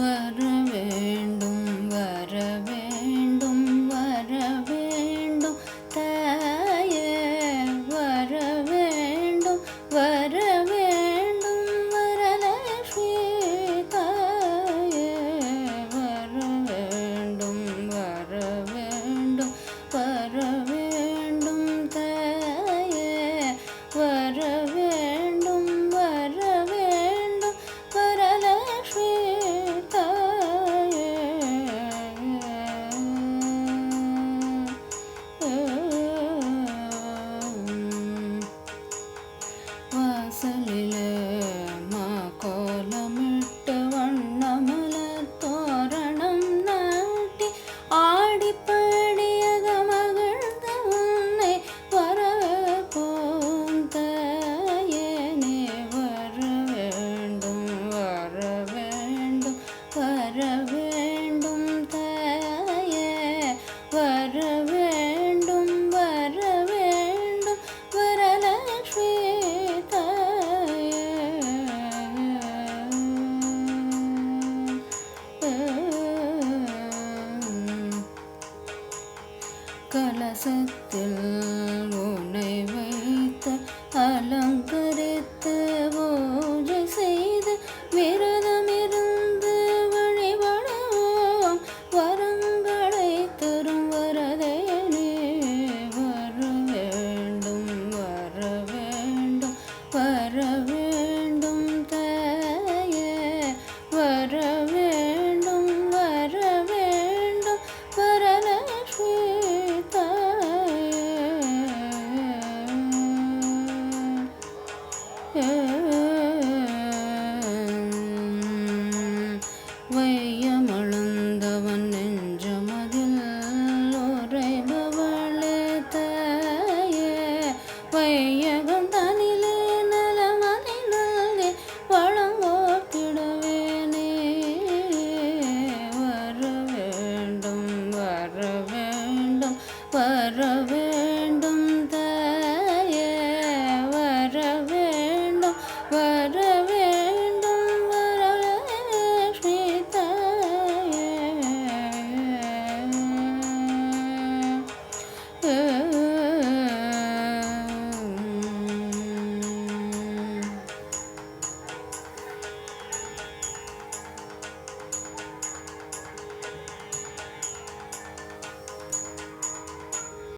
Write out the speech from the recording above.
வர வேண்டும் வர வேண்டும் வர வேண்டும் தாயே வர வேண்டும் வர வேண்டும் வரலட்சுமி தாயே வர வேண்டும் வர வேண்டும் வர வேண்டும் தாயே வர வேண்டும் வர வேண்டும் வரலட்சுமி தாயே வாசலிலே கோலமிட்டு வண்ணமலர் தோரணம் நாட்டி ஆடிப்பாடியக மகிழ்ந்த உன்னை வரப்போம் தாயேனே வர வேண்டும் வர வேண்டும் வர வேண்டும் தாயே வர வேண்டும் வர வேண்டும் வரலட்சுமி கலசத்தில் உன்னை வைத்து அலங்கரித்து பூஜை செய்து விரதமிருந்து வழிபடுவோம் வரங்களை தரும் வரதேனே வர வேண்டும் வர வேண்டும் வர வேண்டும் தாயே வர வேண்டும் வர வேண்டும் வரலட்சுமி தாயே